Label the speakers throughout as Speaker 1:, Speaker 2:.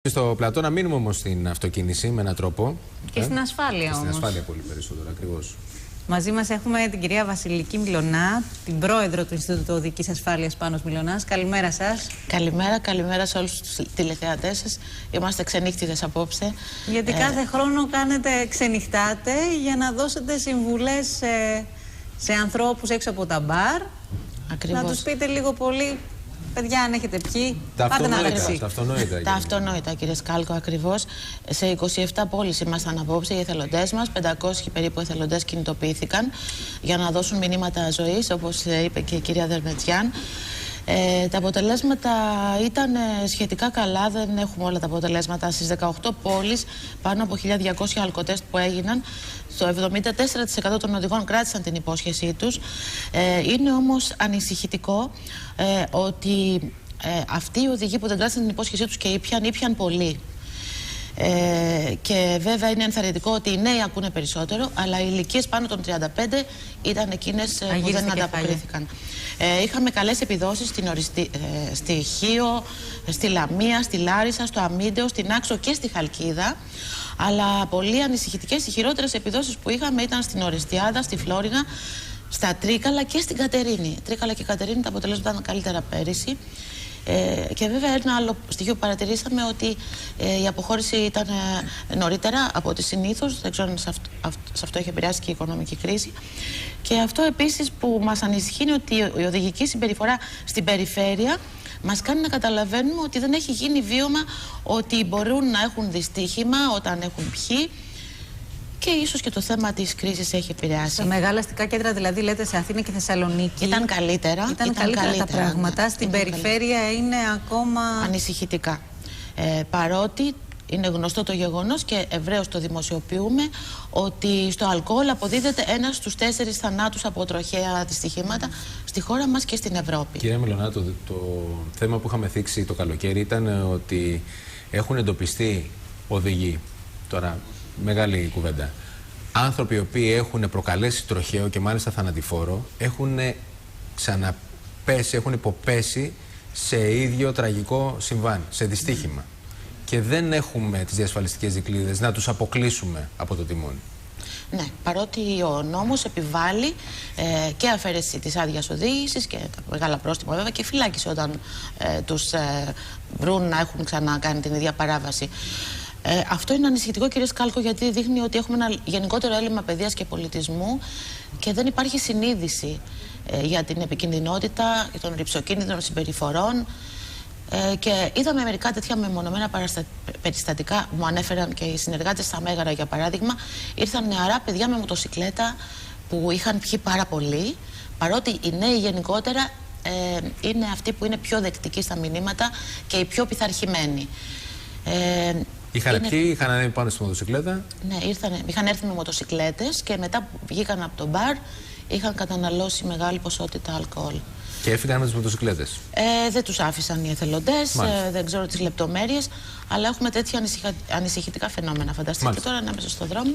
Speaker 1: Στο πλατό να μείνουμε όμως στην αυτοκίνηση με έναν τρόπο.
Speaker 2: Και στην ασφάλεια όμως.
Speaker 1: Στην ασφάλεια πολύ περισσότερο, ακριβώς.
Speaker 2: Μαζί μας έχουμε την κυρία Βασιλική Μιλωνά, την πρόεδρο του Ινστιτούτου Οδικής Ασφάλειας Πάνος Μιλωνάς. Καλημέρα σας.
Speaker 3: Καλημέρα σε όλους τους τηλεθεατές σας. Είμαστε ξενύχτιδες απόψε.
Speaker 2: Γιατί κάθε χρόνο ξενυχτάτε για να δώσετε συμβουλές σε ανθρώπους έξω από τα μπαρ.
Speaker 3: Ακριβώς.
Speaker 2: Να τους πείτε λίγο πολύ, παιδιά, αν έχετε πιει,
Speaker 1: Τα
Speaker 2: πάτε να
Speaker 1: αυτονόητα.
Speaker 3: Τα αυτονόητα, κύριε Σκάλκο, ακριβώς. Σε 27 πόλεις ήμασταν απόψε οι εθελοντές μας. 500 περίπου εθελοντές κινητοποιήθηκαν για να δώσουν μηνύματα ζωής, όπως είπε και η κυρία Δερμετζιάν. Τα αποτελέσματα ήταν σχετικά καλά, δεν έχουμε όλα τα αποτελέσματα. Στις 18 πόλεις, πάνω από 1.200 αλκοτέστ που έγιναν, το 74% των οδηγών κράτησαν την υπόσχεσή τους. Είναι όμως ανησυχητικό ότι αυτοί οι οδηγοί που δεν κράτησαν την υπόσχεσή τους και ήπιαν πολύ. Και βέβαια είναι ενθαρρυντικό ότι οι νέοι ακούνε περισσότερο, αλλά οι ηλικίες πάνω των 35 ήταν εκείνες που δεν ανταποκρίθηκαν. Είχαμε καλές επιδόσεις στη Χίο, στη Λαμία, στη Λάρισα, στο Αμίντεο, στην Άξο και στη Χαλκίδα. Αλλά πολύ ανησυχητικές, οι χειρότερες επιδόσεις που είχαμε ήταν στην Οριστιάδα, στη Φλόρινα, στα Τρίκαλα και στην Κατερίνη. Τρίκαλα και Κατερίνη τα αποτελέσματα ήταν καλύτερα πέρυσι. Και βέβαια ένα άλλο στοιχείο που παρατηρήσαμε ότι η αποχώρηση ήταν νωρίτερα από ό,τι συνήθως. Δεν ξέρω αν σε αυτό έχει επηρεάσει και η οικονομική κρίση. Και αυτό επίσης που μας ανησυχεί είναι ότι η οδηγική συμπεριφορά στην περιφέρεια μας κάνει να καταλαβαίνουμε ότι δεν έχει γίνει βίωμα, ότι μπορούν να έχουν δυστύχημα όταν έχουν πιει. Και ίσως και το θέμα της κρίσης έχει επηρεάσει.
Speaker 2: Σε μεγάλα αστικά κέντρα, δηλαδή, λέτε σε Αθήνα και Θεσσαλονίκη.
Speaker 3: Ήταν καλύτερα.
Speaker 2: Ήταν καλύτερα τα πράγματα. Στην περιφέρεια είναι ακόμα
Speaker 3: ανησυχητικά. Παρότι είναι γνωστό το γεγονός και ευρέως το δημοσιοποιούμε ότι στο αλκοόλ αποδίδεται 1 στους 4 θανάτους από τροχαία δυστυχήματα στη χώρα μας και στην Ευρώπη.
Speaker 1: Κυρία Μιλωνά, το θέμα που είχαμε θίξει το καλοκαίρι ήταν ότι έχουν εντοπιστεί οδηγοί. Τώρα, μεγάλη κουβέντα. Άνθρωποι οι οποίοι έχουν προκαλέσει τροχαίο και μάλιστα θανατηφόρο έχουν ξαναπέσει, έχουν υποπέσει σε ίδιο τραγικό συμβάν, σε δυστύχημα. Και δεν έχουμε τις διασφαλιστικές δικλείδες να τους αποκλείσουμε από το τιμόνι.
Speaker 3: Ναι, παρότι ο νόμος επιβάλλει και αφαίρεση της άδειας οδήγησης και τα μεγάλα πρόστιμα βέβαια και φυλάκιση όταν τους βρουν να έχουν ξανακάνει την ίδια παράβαση. Αυτό είναι ανησυχητικό, κύριε Σκάλκο, γιατί δείχνει ότι έχουμε ένα γενικότερο έλλειμμα παιδείας και πολιτισμού και δεν υπάρχει συνείδηση για την επικινδυνότητα των ρυψοκίνδυνων συμπεριφορών. Και είδαμε μερικά τέτοια μεμονωμένα περιστατικά που μου ανέφεραν και οι συνεργάτες στα Μέγαρα, για παράδειγμα. Ήρθαν νεαρά παιδιά με μοτοσικλέτα που είχαν πιει πάρα πολύ, παρότι οι νέοι γενικότερα είναι αυτοί που είναι πιο δεκτικοί στα μηνύματα και οι πιο πειθαρχημένοι.
Speaker 1: Είχαν πιει, είχαν ανέβει πάνω στη μοτοσικλέτα.
Speaker 3: Ναι, είχαν έρθει με μοτοσικλέτες και μετά που βγήκαν από το μπαρ είχαν καταναλώσει μεγάλη ποσότητα αλκοόλ.
Speaker 1: Και έφυγαν με τις μοτοσικλέτες.
Speaker 3: Δεν τους άφησαν οι εθελοντές, δεν ξέρω τις λεπτομέρειες, αλλά έχουμε τέτοια ανησυχητικά φαινόμενα. Φανταστείτε και τώρα να είμαστε στον δρόμο.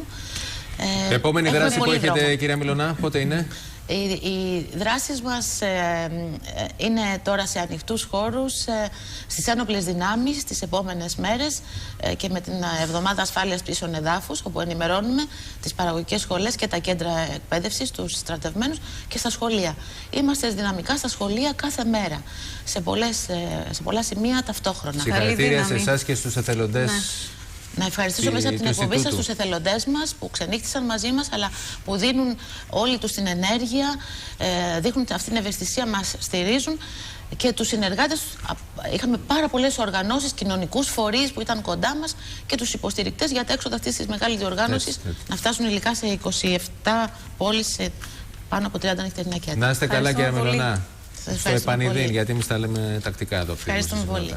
Speaker 1: Επόμενη δράση που έχετε, κυρία Μιλωνά, πότε είναι?
Speaker 3: Οι δράσεις μας είναι τώρα σε ανοιχτούς χώρους, στις ένοπλες δυνάμεις τις επόμενες μέρες και με την Εβδομάδα Ασφάλειας Πτήσεων Εδάφους, όπου ενημερώνουμε τις παραγωγικές σχολές και τα κέντρα εκπαίδευσης, τους στρατευμένους και στα σχολεία. Είμαστε δυναμικά στα σχολεία κάθε μέρα, σε πολλά σημεία ταυτόχρονα.
Speaker 1: Συγχαρητήρια σε εσάς και στους εθελοντές.
Speaker 3: Ναι. Να ευχαριστήσω μέσα από την εκπομπή σας τους εθελοντές μας που ξενύχτησαν μαζί μας, αλλά που δίνουν όλη τους την ενέργεια, δείχνουν αυτή την ευαισθησία, μας στηρίζουν, και τους συνεργάτες. Είχαμε πάρα πολλές οργανώσεις, κοινωνικούς φορείς που ήταν κοντά μας και τους υποστηρικτές για τα έξοδα αυτής της μεγάλης διοργάνωσης να φτάσουν υλικά σε 27 πόλεις, σε πάνω από 30 νυχτερινά κέντρα.
Speaker 1: Να είστε καλά, κυρία Μιλωνά. Στο επανειδήν, γιατί εμείς τα λέμε τακτικά εδώ.
Speaker 3: Ευχαριστούμε πολύ.